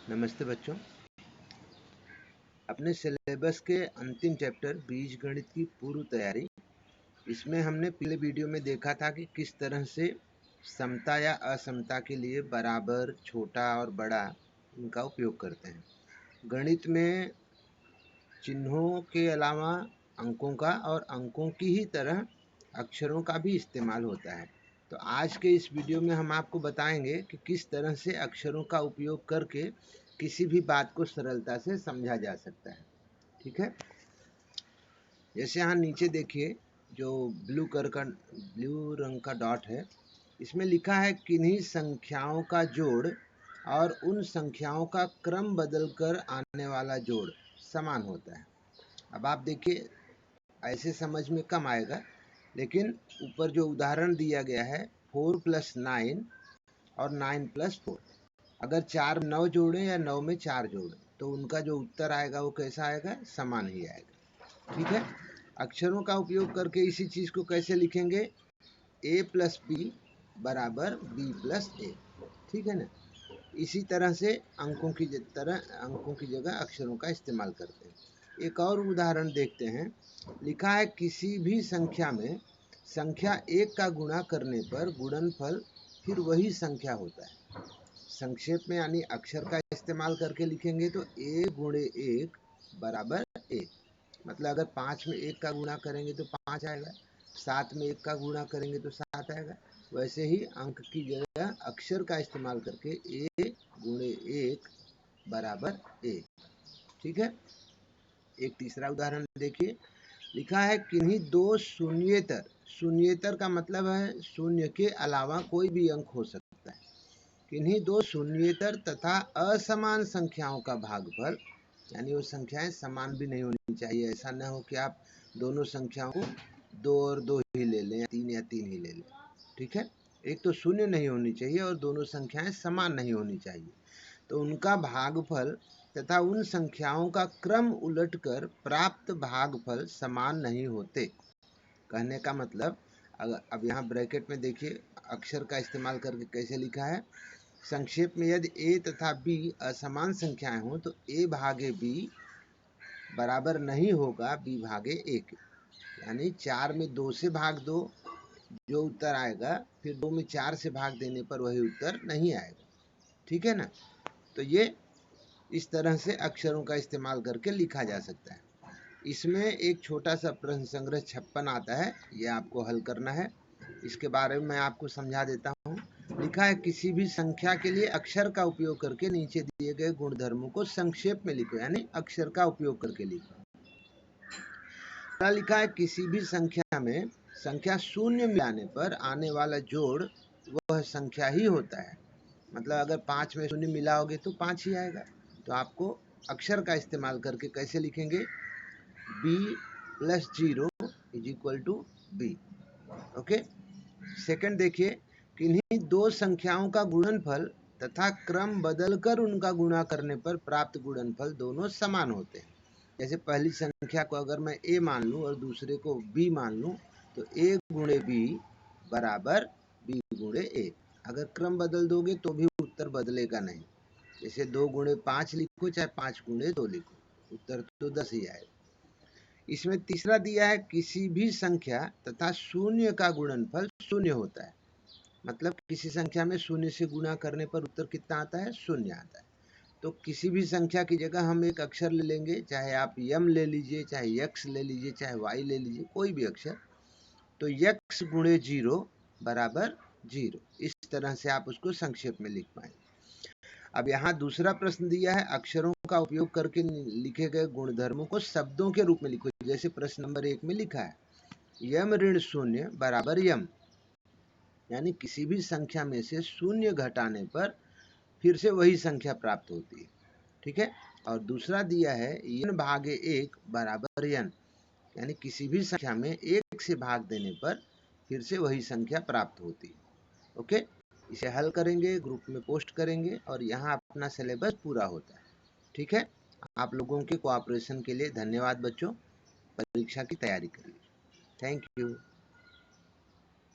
नमस्ते बच्चों। अपने सिलेबस के अंतिम चैप्टर बीजगणित की पूर्व तैयारी, इसमें हमने पिछले वीडियो में देखा था कि किस तरह से समता या असमता के लिए बराबर, छोटा और बड़ा इनका उपयोग करते हैं। गणित में चिन्हों के अलावा अंकों का और अंकों की ही तरह अक्षरों का भी इस्तेमाल होता है। तो आज के इस वीडियो में हम आपको बताएंगे कि किस तरह से अक्षरों का उपयोग करके किसी भी बात को सरलता से समझा जा सकता है। ठीक है, जैसे यहाँ नीचे देखिए, जो ब्लू रंग का डॉट है, इसमें लिखा है किन्हीं संख्याओं का जोड़ और उन संख्याओं का क्रम बदलकर आने वाला जोड़ समान होता है। अब आप देखिए, ऐसे समझ में कम आएगा, लेकिन ऊपर जो उदाहरण दिया गया है 4 + 9 और 9 + 4, अगर 4 9 जोड़ें या 9 में 4 जोड़ें तो उनका जो उत्तर आएगा वो कैसा आएगा? समान ही आएगा। ठीक है, अक्षरों का उपयोग करके इसी चीज को कैसे लिखेंगे? a + b बराबर b + a। ठीक है ना। इसी तरह से अंकों की जगह अक्षरों का इस्तेमाल करते हैं। एक और उदाहरण देखते हैं। लिखा है किसी भी संख्या में संख्या 1 का गुणा करने पर गुणनफल फिर वही संख्या होता है। संक्षेप में यानी अक्षर का इस्तेमाल करके लिखेंगे तो a × 1 बराबर 1। मतलब अगर 5 में 1 का गुणा करेंगे तो 5 आएगा, 7 में 1 का गुणा करेंगे तो 7 आएगा। वैसे ही अंक की जगह अक्षर का इस्तेमाल करके a × 1 बराबर 1। ठीक है, एक तीसरा उदाहरण देखिए। लिखा है किन्हीं दो शून्येतर का मतलब है शून्य के अलावा कोई भी अंक हो सकता है। किन्हीं दो शून्येतर तथा असमान संख्याओं का भागफल, यानी वो संख्याएं समान भी नहीं होनी चाहिए। ऐसा न हो कि आप दोनों संख्याओं को 2 और 2 ही ले लें या 3 ही ले लें। ठीक है, एक तो शून्य नहीं होनी चाहिए और दोनों संख्याएं समान नहीं होनी चाहिए। तो उनका भागफल तथा उन संख्याओं का क्रम उलटकर प्राप्त भागफल समान नहीं होते। कहने का मतलब, अब यहाँ ब्रैकेट में देखिए अक्षर का इस्तेमाल करके कैसे लिखा है। संक्षेप में यदि a तथा b असमान संख्याएं हो तो a भागे b बराबर नहीं होगा b भागे a के। यानी 4 में 2 से भाग दो जो उत्तर आएगा, फिर 2 में 4 से भाग देने पर वही उत्तर नहीं आएगा। ठीक है ना। तो ये इस तरह से अक्षरों का इस्तेमाल करके लिखा जा सकता है। इसमें एक छोटा सा प्रश्न संग्रह 56 आता है, ये आपको हल करना है। इसके बारे में मैं आपको समझा देता हूँ। लिखा है किसी भी संख्या के लिए अक्षर का उपयोग करके नीचे दिए गए गुणधर्मों को संक्षेप में लिखो, यानी अक्षर का उपयोग करके लिखो। लिखा है किसी भी संख्या में संख्या शून्य मिलाने पर आने वाला जोड़ वह संख्या ही होता है। मतलब अगर 5 में शून्य मिलाओगे तो 5 ही आएगा। तो आपको अक्षर का इस्तेमाल करके कैसे लिखेंगे? b + 0 = b। ओके। सेकंड देखिए, किन्हीं दो संख्याओं का गुणनफल तथा क्रम बदलकर उनका गुणा करने पर प्राप्त गुणनफल दोनों समान होते हैं। जैसे पहली संख्या को अगर मैं a मान लूं और दूसरे को b मान लूं तो a × b बराबर b × a। अगर क्रम बदल दोगे तो भी उत्तर बदलेगा नहीं। जैसे 2 × 5 लिखो चाहे 5 × 2 लिखो, उत्तर तो 10 ही आएगा। इसमें तीसरा दिया है किसी भी संख्या तथा शून्य का गुणनफल शून्य होता है। मतलब किसी संख्या में शून्य से गुणा करने पर उत्तर कितना आता है? शून्य आता है। तो किसी भी संख्या की जगह हम एक अक्षर ले लेंगे, चाहे आप m ले लीजिए, चाहे x ले लीजिए, चाहे y ले लीजिए, कोई भी अक्षर। तो x × 0 बराबर 0। इस तरह से आप उसको संक्षेप में लिख पाएंगे। अब यहाँ दूसरा प्रश्न दिया है अक्षरों का उपयोग करके लिखे गए गुणधर्मों को शब्दों के रूप में लिखो। जैसे प्रश्न नंबर 1 में लिखा है यम ऋण 0 बराबर यम, यानी किसी भी संख्या में से शून्य घटाने पर फिर से वही संख्या प्राप्त होती है। ठीक है। और दूसरा दिया है n भागे 1 बराबर n, यानी किसी भी संख्या में 1 से भाग देने पर फिर से वही संख्या प्राप्त होती है। ओके, इसे हल करेंगे, ग्रुप में पोस्ट करेंगे और यहाँ अपना सिलेबस पूरा होता है। ठीक है, आप लोगों के कोऑपरेशन के लिए धन्यवाद बच्चों। परीक्षा की तैयारी करिए। Thank you.